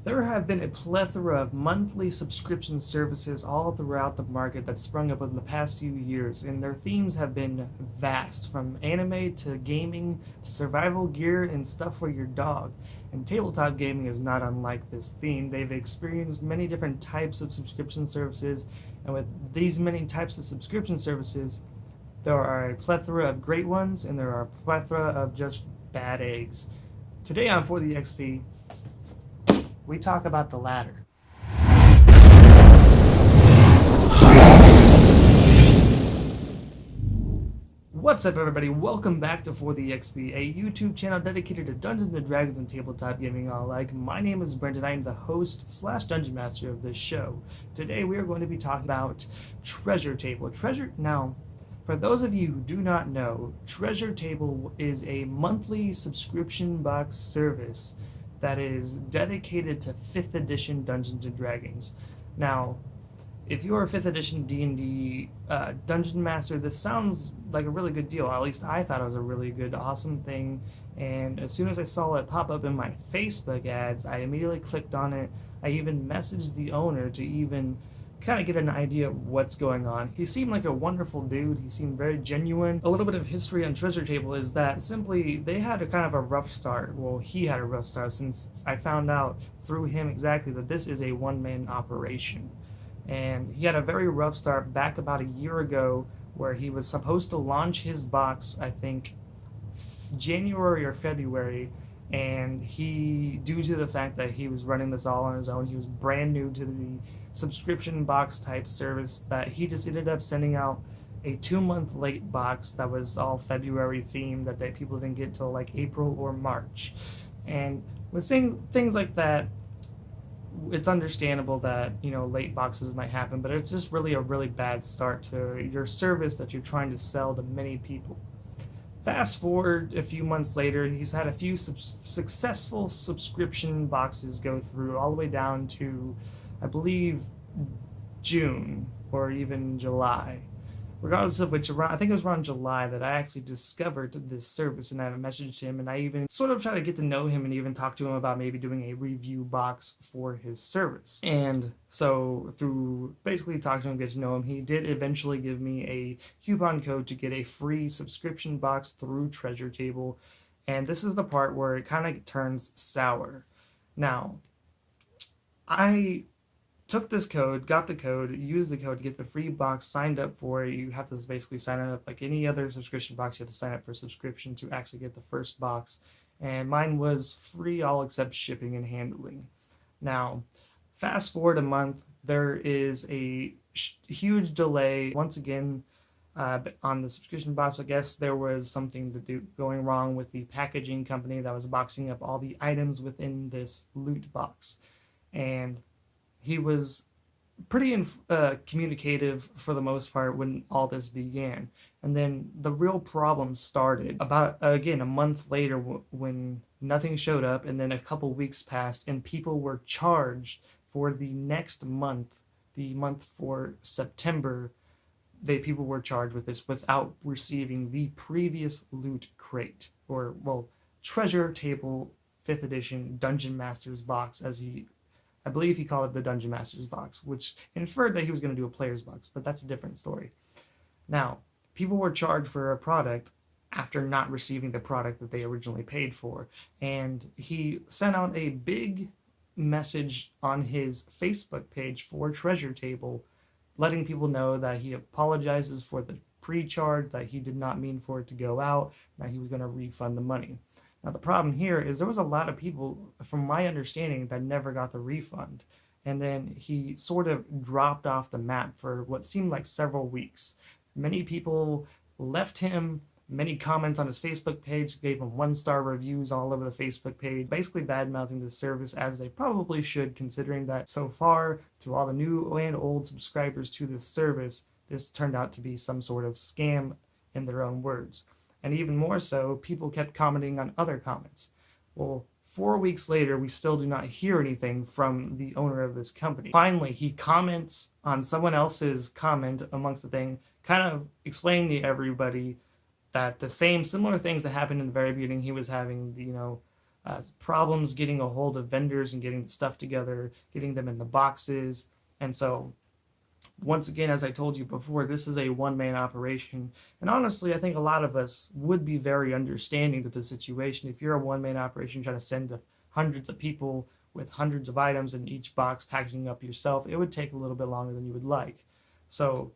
There have been a plethora of monthly subscription services all throughout the market that sprung up in the past few years, and their themes have been vast, from anime to gaming to survival gear and stuff for your dog. And tabletop gaming is not unlike this theme. They've experienced many different types of subscription services, and with these many types of subscription services, there are a plethora of great ones, and there are a plethora of just bad eggs. Today on For the XP, we talk about the latter. What's up, everybody? Welcome back to For the XP, a YouTube channel dedicated to Dungeons and Dragons and tabletop gaming all alike. My name is Brent, and I am the host / dungeon master of this show. Today we are going to be talking about Treasure Table. Now, for those of you who do not know, Treasure Table is a monthly subscription box service that is dedicated to 5th edition Dungeons and Dragons. Now, if you're a 5th edition D&D dungeon master, this sounds like a really good deal. At least I thought it was a really good, awesome thing. And as soon as I saw it pop up in my Facebook ads, I immediately clicked on it. I even messaged the owner to even kind of get an idea of what's going on. He seemed like a wonderful dude. He seemed very genuine. A little bit of history on Treasure Table is that simply they had a kind of a rough start. Well, he had a rough start, since I found out through him exactly that this is a one-man operation. And he had a very rough start back about a year ago, where he was supposed to launch his box, I think January or February, and he, due to the fact that he was running this all on his own, he was brand new to the subscription box type service, that he just ended up sending out a 2-month late box that was all February themed, that people didn't get till like April or March. And with saying things like that, it's understandable that, you know, late boxes might happen, but it's just really a really bad start to your service that you're trying to sell to many people. Fast forward a few months later, he's had a few successful subscription boxes go through, all the way down to, I believe, June or even July. Regardless of which, I think it was around July that I actually discovered this service, and I messaged him, and I even sort of tried to get to know him and even talk to him about maybe doing a review box for his service. And so through basically talking to him, get to know him, he did eventually give me a coupon code to get a free subscription box through Treasure Table. And this is the part where it kind of turns sour. Now, I took this code, got the code, used the code to get the free box, signed up for it. You have to basically sign up like any other subscription box. You have to sign up for a subscription to actually get the first box. And mine was free, all except shipping and handling. Now, fast forward a month, there is a huge delay. Once again, on the subscription box, I guess there was something going wrong with the packaging company that was boxing up all the items within this loot box. And he was pretty communicative for the most part when all this began. And then the real problem started about, again, a month later, when nothing showed up, and then a couple weeks passed and people were charged for the next month, the month for September. People were charged with this without receiving the previous loot crate, or, well, Treasure Table 5th edition Dungeon Master's box, I believe he called it the Dungeon Master's box, which inferred that he was going to do a player's box, but that's a different story. Now, people were charged for a product after not receiving the product that they originally paid for, and he sent out a big message on his Facebook page for Treasure Table, letting people know that he apologizes for the pre-charge, that he did not mean for it to go out, that he was going to refund the money. Now, the problem here is there was a lot of people, from my understanding, that never got the refund. And then he sort of dropped off the map for what seemed like several weeks. Many people left him many comments on his Facebook page, gave him 1-star reviews all over the Facebook page, basically bad-mouthing the service, as they probably should, considering that so far, to all the new and old subscribers to this service, this turned out to be some sort of scam, in their own words. And even more so, people kept commenting on other comments. Well, 4 weeks later, we still do not hear anything from the owner of this company. Finally, he comments on someone else's comment amongst the thing, kind of explaining to everybody that the same similar things that happened in the very beginning, he was having, problems getting a hold of vendors and getting the stuff together, getting them in the boxes. And so once again, as I told you before, this is a one-man operation. And honestly, I think a lot of us would be very understanding to the situation. If you're a one-man operation trying to send to hundreds of people with hundreds of items in each box, packaging up yourself, it would take a little bit longer than you would like. So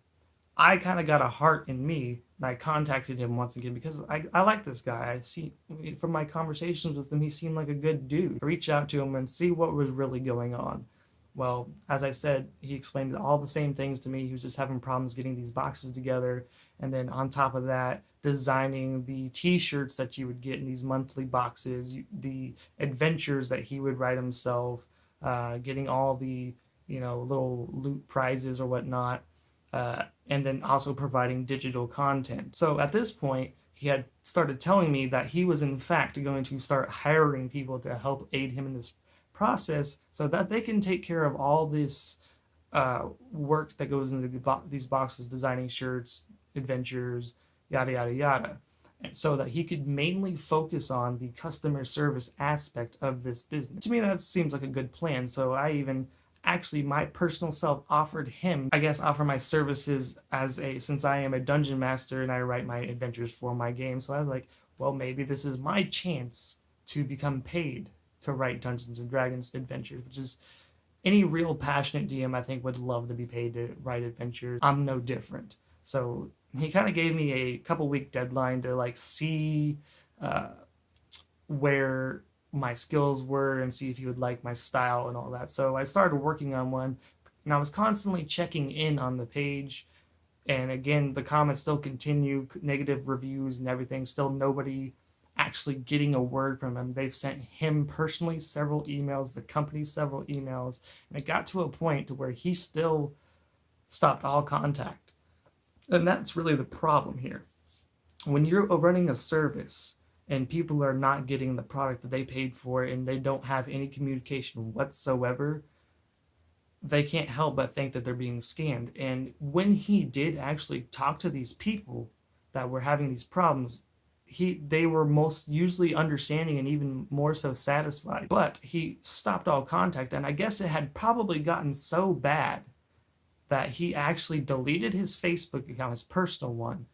I kind of got a heart in me, and I contacted him once again because I like this guy. I see from my conversations with him, he seemed like a good dude. I reached out to him and see what was really going on. Well, as I said, he explained all the same things to me. He was just having problems getting these boxes together. And then on top of that, designing the t-shirts that you would get in these monthly boxes, the adventures that he would write himself, getting all the, little loot prizes or whatnot, and then also providing digital content. So at this point, he had started telling me that he was in fact going to start hiring people to help aid him in this process so that they can take care of all this work that goes into these boxes, designing shirts, adventures, yada, yada, yada. And so that he could mainly focus on the customer service aspect of this business. To me, that seems like a good plan. So I even actually, my personal self offer my services since I am a dungeon master and I write my adventures for my game. So I was like, well, maybe this is my chance to become paid to write Dungeons and Dragons adventures, which is any real passionate DM I think would love to be paid to write adventures. I'm no different. So he kind of gave me a couple week deadline to see where my skills were and see if he would like my style and all that. So I started working on one, and I was constantly checking in on the page. And again, the comments still continue, negative reviews and everything. Still nobody actually getting a word from him. They've sent him personally several emails, the company several emails, and it got to a point to where he still stopped all contact. And that's really the problem here. When you're running a service and people are not getting the product that they paid for and they don't have any communication whatsoever, they can't help but think that they're being scammed. And when he did actually talk to these people that were having these problems, they were most usually understanding and even more so satisfied. But he stopped all contact, and I guess it had probably gotten so bad that he actually deleted his Facebook account, his personal one,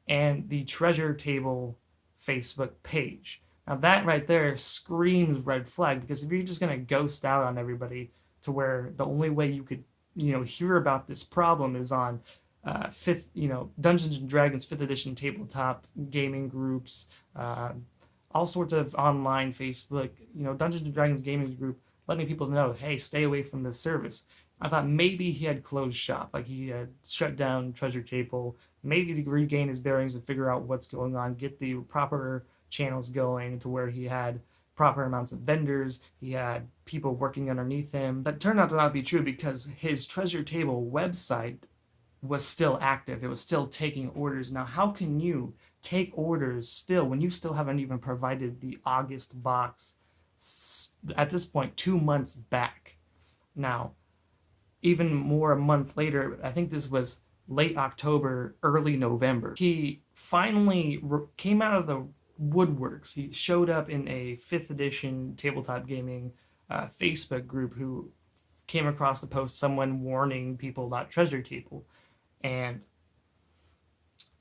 and the Treasure Table Facebook page. Now that right there screams red flag, because if you're just going to ghost out on everybody to where the only way you could, hear about this problem is on Dungeons and Dragons 5th edition tabletop gaming groups, all sorts of online Facebook, Dungeons and Dragons gaming group, letting people know, hey, stay away from this service. I thought maybe he had closed shop, like he had shut down Treasure Table, maybe to regain his bearings and figure out what's going on, get the proper channels going to where he had proper amounts of vendors, he had people working underneath him. That turned out to not be true because his Treasure Table website was still active. It was still taking orders. Now, how can you take orders still when you still haven't even provided the August box at this point 2 months back? Now, even more a month later, I think this was late October, early November, he finally came out of the woodworks. He showed up in a 5th edition tabletop gaming Facebook group who came across the post, someone warning people about Treasure Table. And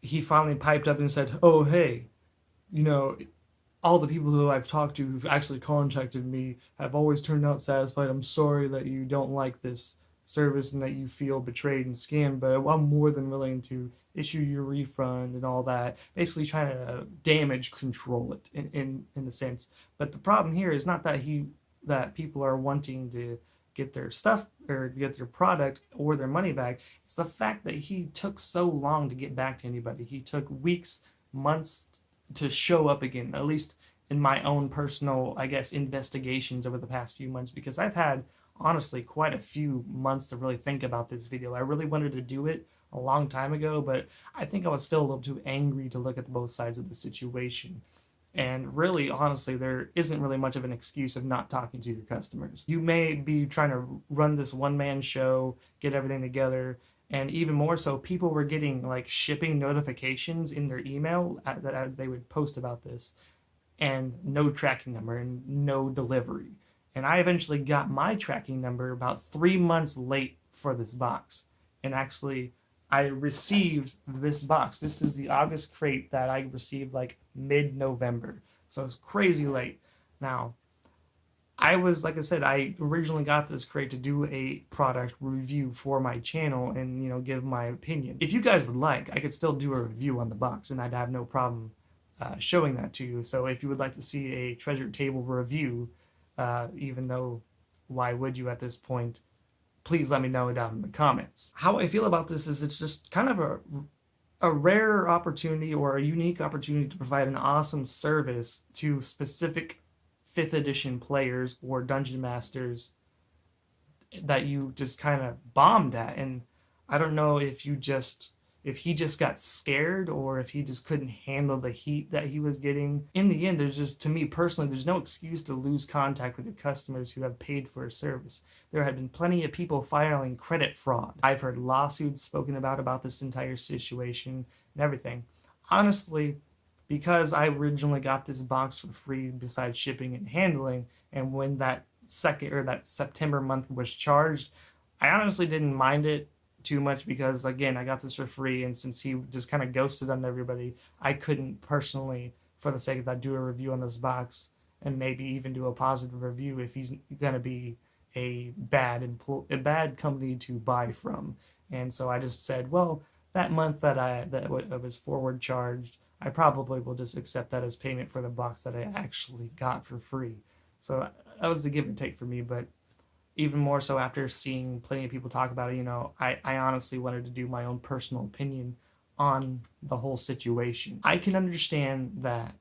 he finally piped up and said, oh, hey, all the people who I've talked to who've actually contacted me have always turned out satisfied. I'm sorry that you don't like this service and that you feel betrayed and scammed, but I'm more than willing to issue your refund and all that. Basically trying to damage control it in a sense. But the problem here is not that people are wanting to get their stuff or get their product or their money back. It's the fact that he took so long to get back to anybody. He took weeks, months to show up again, at least in my own personal, investigations over the past few months, because I've had, honestly, quite a few months to really think about this video. I really wanted to do it a long time ago, but I think I was still a little too angry to look at both sides of the situation. And really, honestly, there isn't really much of an excuse of not talking to your customers. You may be trying to run this one-man show, get everything together, and even more so, people were getting shipping notifications in their email that they would post about this. and no tracking number and no delivery. And I eventually got my tracking number about 3 months late for this box. And actually, I received this box. This is the August crate that I received like mid-November. So it's crazy late. Now, like I said, I originally got this crate to do a product review for my channel and, give my opinion. If you guys would like, I could still do a review on the box and I'd have no problem showing that to you. So if you would like to see a treasure table review, even though why would you at this point, please let me know down in the comments. How I feel about this is it's just kind of a rare opportunity or a unique opportunity to provide an awesome service to specific 5th edition players or dungeon masters that you just kind of bombed at. And I don't know if he just got scared or if he just couldn't handle the heat that he was getting. In the end, to me personally, there's no excuse to lose contact with your customers who have paid for a service. There have been plenty of people filing credit fraud. I've heard lawsuits spoken about this entire situation and everything. Honestly, because I originally got this box for free besides shipping and handling, and when that September month was charged, I honestly didn't mind it too much because, again, I got this for free, and since he just kind of ghosted on everybody, I couldn't personally, for the sake of that, do a review on this box and maybe even do a positive review if he's going to be a bad company to buy from. And so I just said, well, that month that I was forward charged, I probably will just accept that as payment for the box that I actually got for free. So that was the give and take for me. But even more so after seeing plenty of people talk about it, I honestly wanted to do my own personal opinion on the whole situation. I can understand that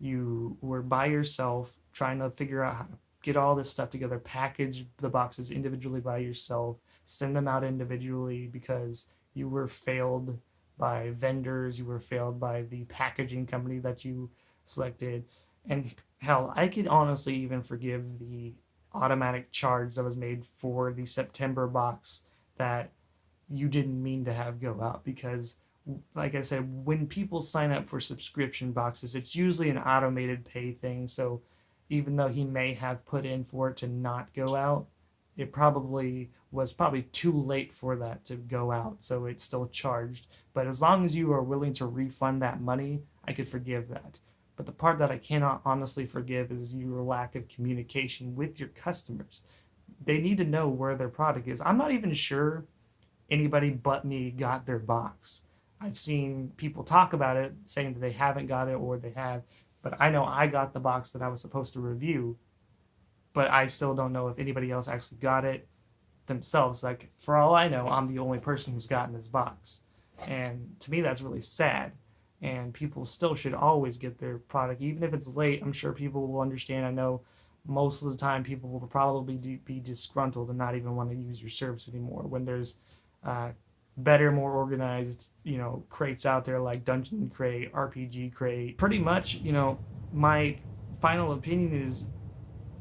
you were by yourself trying to figure out how to get all this stuff together, package the boxes individually by yourself, send them out individually because you were failed by vendors, you were failed by the packaging company that you selected. And hell, I could honestly even forgive the automatic charge that was made for the September box that you didn't mean to have go out, because like I said, when people sign up for subscription boxes, it's usually an automated pay thing. So even though he may have put in for it to not go out, it was probably too late for that to go out, so it's still charged. But as long as you are willing to refund that money, I could forgive that. But the part that I cannot honestly forgive is your lack of communication with your customers. They need to know where their product is. I'm not even sure anybody but me got their box. I've seen people talk about it, saying that they haven't got it or they have, but I know I got the box that I was supposed to review, but I still don't know if anybody else actually got it themselves. Like, for all I know, I'm the only person who's gotten this box. And to me, that's really sad. And people still should always get their product, even if it's late. I'm sure people will understand. I know most of the time people will probably be disgruntled and not even want to use your service anymore when there's better, more organized, crates out there like Dungeon Crate, RPG Crate. Pretty much, my final opinion is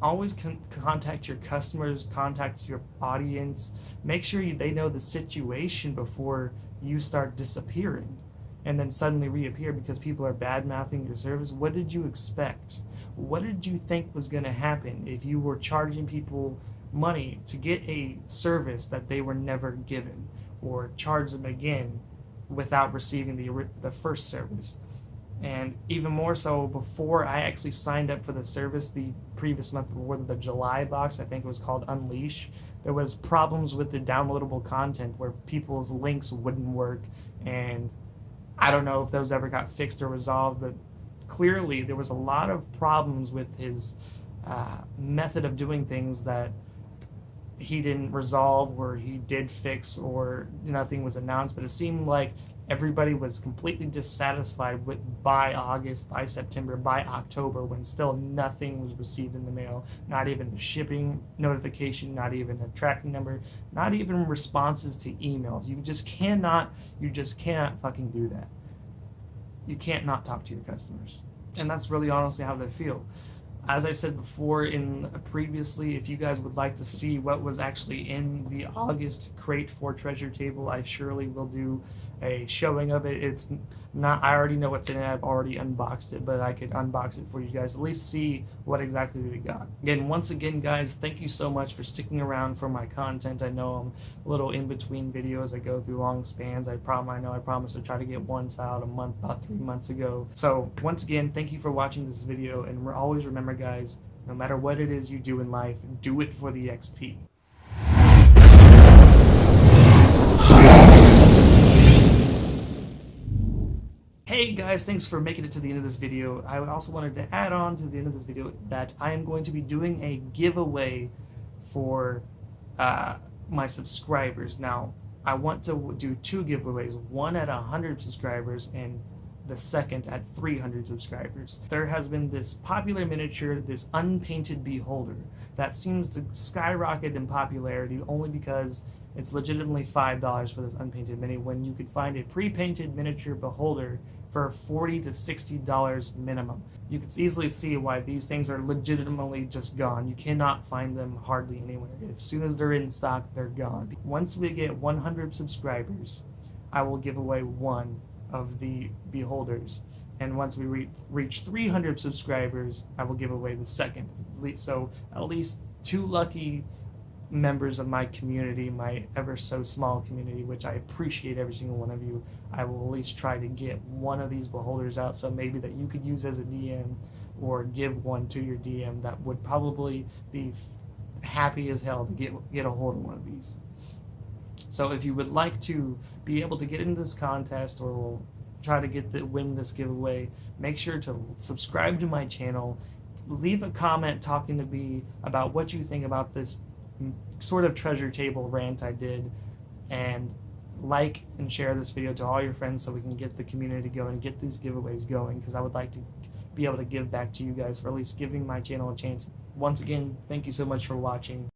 always contact your customers, contact your audience. Make sure they know the situation before you start disappearing and then suddenly reappear because people are bad-mouthing your service. What did you expect? What did you think was going to happen if you were charging people money to get a service that they were never given, or charge them again without receiving the first service? And even more so, before I actually signed up for the service the previous month, before the July box, I think it was called Unleash, there was problems with the downloadable content where people's links wouldn't work, and I don't know if those ever got fixed or resolved, but clearly there was a lot of problems with his method of doing things that he didn't resolve, or he did fix, or nothing was announced. But it seemed like everybody was completely dissatisfied by August, by September, by October, when still nothing was received in the mail, not even a shipping notification, not even a tracking number, not even responses to emails. You just cannot fucking do that. You can't not talk to your customers. And that's really honestly how they feel. As I said before previously, if you guys would like to see what was actually in the August crate for Treasure Table, I surely will do a showing of it. It's not, I already know what's in it, I've already unboxed it, but I could unbox it for you guys, at least see what exactly we got. Again, once again, guys, thank you so much for sticking around for my content. I know I'm a little in between videos, I go through long spans. I promised to try to get once out a month, about 3 months ago. So once again, thank you for watching this video, and always remember, guys, no matter what it is you do in life, do it for the XP. Hey guys, thanks for making it to the end of this video. I also wanted to add on to the end of this video that I am going to be doing a giveaway for my subscribers. Now, I want to do 2 giveaways, one at 100 subscribers and the second at 300 subscribers. There has been this popular miniature, this unpainted beholder, that seems to skyrocket in popularity only because it's legitimately $5 for this unpainted mini when you could find a pre-painted miniature beholder for $40 to $60 minimum. You can easily see why these things are legitimately just gone. You cannot find them hardly anywhere. As soon as they're in stock, they're gone. Once we get 100 subscribers, I will give away one of the beholders, and once we reach 300 subscribers, I will give away the second. So at least 2 lucky members of my community, my ever so small community, which I appreciate every single one of you, I will at least try to get one of these beholders out, so maybe that you could use as a DM or give one to your DM that would probably be happy as hell to get a hold of one of these. So if you would like to be able to get into this contest or try to win this giveaway, make sure to subscribe to my channel, leave a comment talking to me about what you think about this sort of treasure table rant I did, and like and share this video to all your friends so we can get the community going, get these giveaways going, because I would like to be able to give back to you guys for at least giving my channel a chance. Once again, thank you so much for watching.